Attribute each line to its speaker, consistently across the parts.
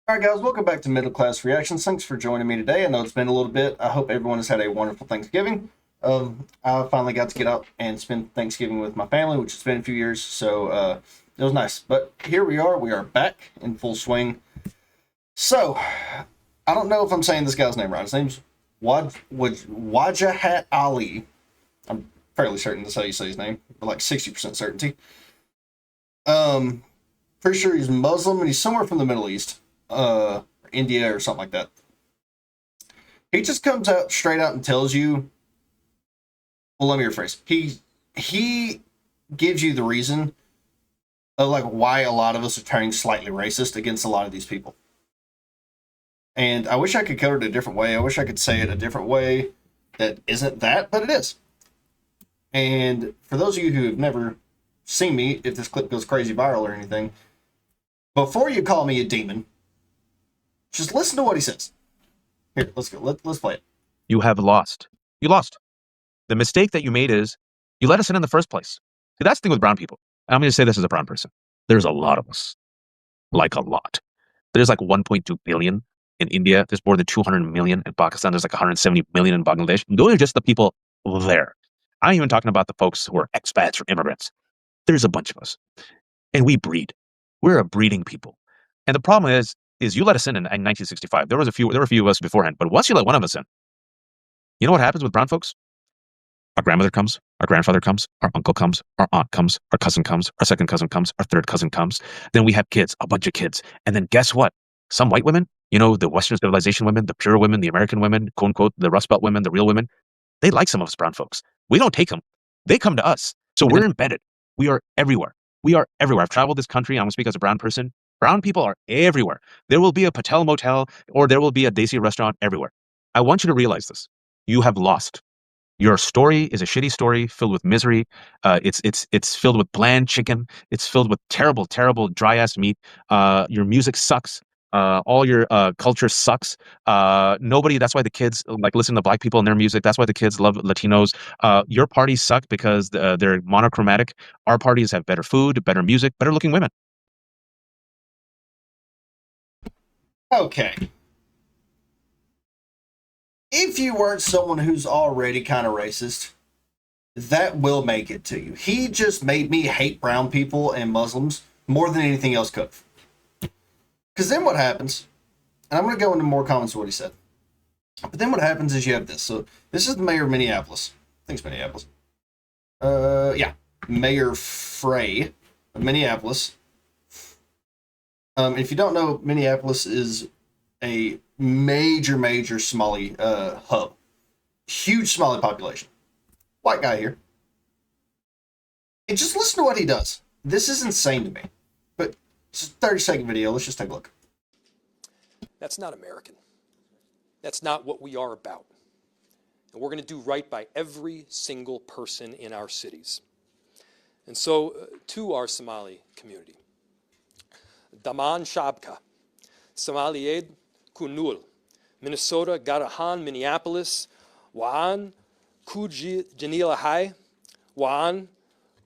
Speaker 1: All right, guys, welcome back to Middle Class Reactions. Thanks for joining me today. I know it's been a little bit. I hope everyone has had a wonderful Thanksgiving. I finally got to get out and spend Thanksgiving with my family, which has been a few years, so it was nice. But here we are. We are back in full swing. So, I don't know if I'm saying this guy's name right. His name's Wajahat Ali. I'm fairly certain that's how you say his name, but like 60% certainty. Um, Pretty sure he's Muslim and he's somewhere from the Middle East, India or something like that. He just comes out straight out and tells you. Well, let me rephrase. He gives you the reason of like why a lot of us are turning slightly racist against a lot of these people. And I wish I could cover it a different way. I wish I could say it a different way that isn't that, but it is. And for those of you who have never seen me, if this clip goes crazy viral or anything, before you call me a demon, just listen to what he says. Here, let's go. Let's play it.
Speaker 2: You have lost. You lost. The mistake that you made is you let us in the first place. See, that's the thing with brown people. I'm going to say this as a brown person. There's a lot of us. Like a lot. There's like 1.2 billion in India. There's more than 200 million in Pakistan. There's like 170 million in Bangladesh. Those are just the people there. I'm even talking about the folks who are expats or immigrants. There's a bunch of us. And we breed. We're a breeding people. And the problem is you let us in 1965. There were a few of us beforehand, but once you let one of us in, you know what happens with brown folks? Our grandmother comes, our grandfather comes, our uncle comes, our aunt comes, our cousin comes, our second cousin comes, our third cousin comes. Then we have kids, a bunch of kids. And then guess what? Some white women, you know, the Western civilization women, the pure women, the American women, quote unquote, the Rust Belt women, the real women, they like some of us brown folks. We don't take them. They come to us. So we're embedded. We are everywhere. We are everywhere. I've traveled this country. I'm going to speak as a brown person. Brown people are everywhere. There will be a Patel motel or there will be a Desi restaurant everywhere. I want you to realize this. You have lost. Your story is a shitty story filled with misery. It's filled with bland chicken. It's filled with terrible, terrible dry ass meat. Your music sucks. All your culture sucks. Nobody. That's why the kids like listen to black people and their music. That's why the kids love Latinos. Your parties suck because they're monochromatic. Our parties have better food, better music, better looking women.
Speaker 1: Okay. If you weren't someone who's already kind of racist, that will make it to you. He just made me hate brown people and Muslims more than anything else could. Because then what happens, and I'm going to go into more comments of what he said, but then what happens is you have this. So this is the mayor of Minneapolis. I think it's Minneapolis. Yeah. Mayor Frey of Minneapolis. If you don't know, Minneapolis is a major Somali hub. Huge Somali population. White guy here. And just listen to what he does. This is insane to me. But it's a 30-second video. Let's just take a look.
Speaker 3: That's not American. That's not what we are about. And we're going to do right by every single person in our cities. And so to our Somali community, Daman Shabka, Somaliyed Kunul, Minnesota, Garahan, Minneapolis, Waan, Ku Janila Hai, Waan,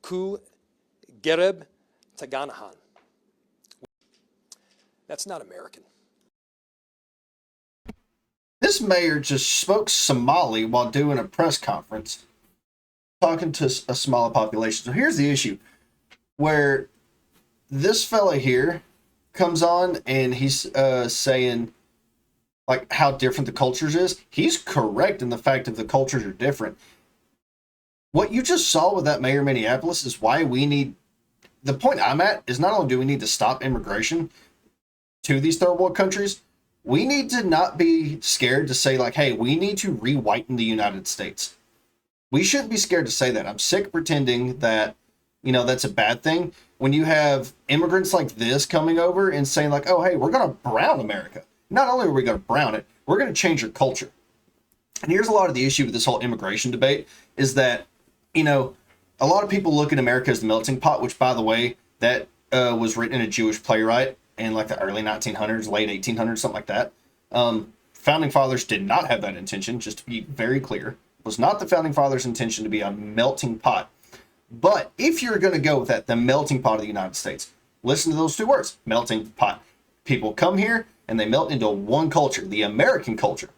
Speaker 3: Ku Gereb, Taganahan. That's not American.
Speaker 1: This mayor just spoke Somali while doing a press conference, talking to a Somali population. So here's the issue, where this fella here comes on and he's saying like how different the cultures is. He's correct in the fact that the cultures are different. What you just saw with that mayor of Minneapolis is why we need, the point I'm at is not only do we need to stop immigration to these third world countries, we need to not be scared to say like, hey, we need to re-whiten the United States. We shouldn't be scared to say that. I'm sick pretending that, you know, that's a bad thing. When you have immigrants like this coming over and saying like, oh, hey, we're going to brown America. Not only are we going to brown it, we're going to change your culture. And here's a lot of the issue with this whole immigration debate is that, you know, a lot of people look at America as the melting pot, which, by the way, that was written in a Jewish playwright in like the early 1900s, late 1800s, something like that. Founding fathers did not have that intention, just to be very clear. It was not the founding fathers' intention to be a melting pot. But if you're going to go with that, the melting pot of the United States, listen to those two words, melting pot. People come here and they melt into one culture, the American culture.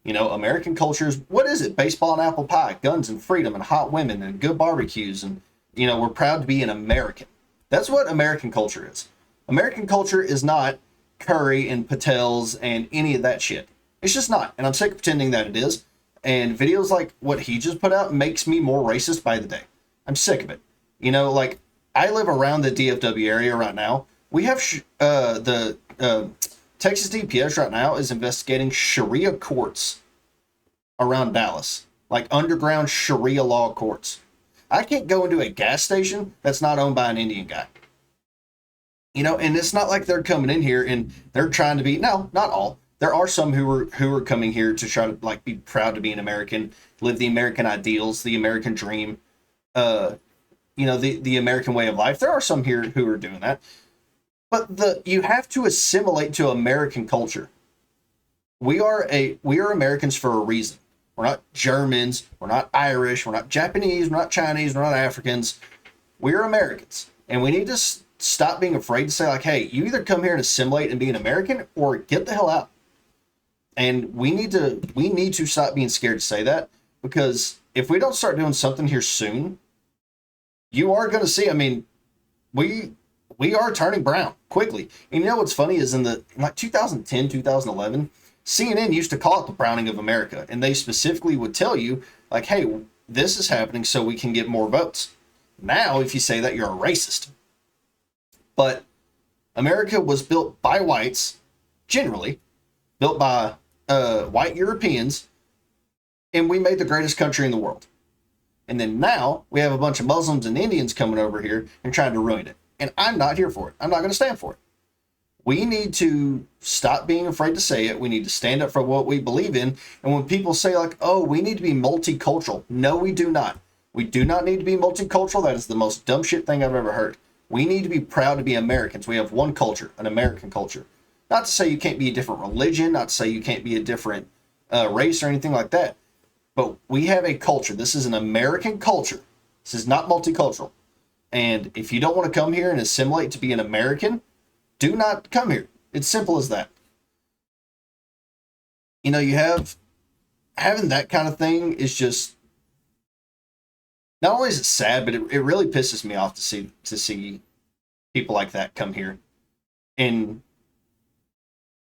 Speaker 1: You know, American culture is, what is it? Baseball and apple pie, guns and freedom and hot women and good barbecues. And, you know, we're proud to be an American. That's what American culture is. American culture is not curry and patels and any of that shit. It's just not. And I'm sick of pretending that it is. And videos like what he just put out makes me more racist by the day. I'm sick of it. You know, like, I live around the DFW area right now. We have Texas DPS right now is investigating Sharia courts around Dallas, like underground Sharia law courts. I can't go into a gas station that's not owned by an Indian guy. You know, and it's not like they're coming in here and they're trying to be, no, not all. There are some who are coming here to try to, like, be proud to be an American, live the American ideals, the American dream, you know, the American way of life. There are some here who are doing that. But you have to assimilate to American culture. We are Americans for a reason. We're not Germans, we're not Irish, we're not Japanese, we're not Chinese, we're not Africans. We're Americans. And we need to stop being afraid to say, like, hey, you either come here and assimilate and be an American or get the hell out. And we need to stop being scared to say that, because if we don't start doing something here soon, you are going to see, I mean, we are turning brown quickly. And you know what's funny is in like 2010, 2011, CNN used to call it the browning of America. And they specifically would tell you, like, hey, this is happening so we can get more votes. Now, if you say that, you're a racist. But America was built by whites, generally, built by white Europeans, and we made the greatest country in the world. And then now we have a bunch of Muslims and Indians coming over here and trying to ruin it. And I'm not here for it. I'm not going to stand for it. We need to stop being afraid to say it. We need to stand up for what we believe in. And when people say, like, oh, we need to be multicultural. No, we do not. We do not need to be multicultural. That is the most dumb shit thing I've ever heard. We need to be proud to be Americans. We have one culture, an American culture. Not to say you can't be a different religion, not to say you can't be a different race or anything like that. But we have a culture. This is an American culture. This is not multicultural. And if you don't want to come here and assimilate to be an American, do not come here. It's simple as that. You know, having that kind of thing is just, not only is it sad, but it really pisses me off to see people like that come here. And,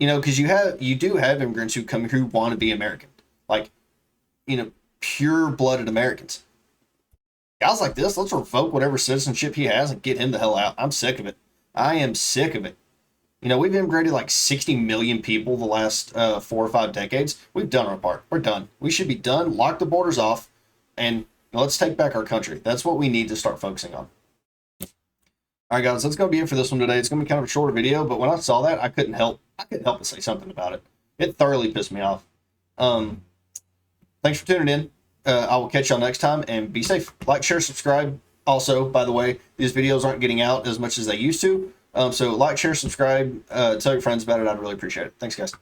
Speaker 1: you know, because you do have immigrants who come here who want to be American. Like, you know, pure-blooded Americans. Guys like this, let's revoke whatever citizenship he has and get him the hell out. I'm sick of it. I am sick of it. You know, we've immigrated like 60 million people the last 4 or 5 decades. We've done our part. We're done. We should be done. Lock the borders off, and let's take back our country. That's what we need to start focusing on. All right, guys, that's going to be it for this one today. It's going to be kind of a shorter video, but when I saw that, I couldn't help but say something about it. It thoroughly pissed me off. Thanks for tuning in. I will catch y'all next time, and be safe. Like, share, subscribe. Also, by the way, these videos aren't getting out as much as they used to. So like, share, subscribe, tell your friends about it. I'd really appreciate it. Thanks, guys.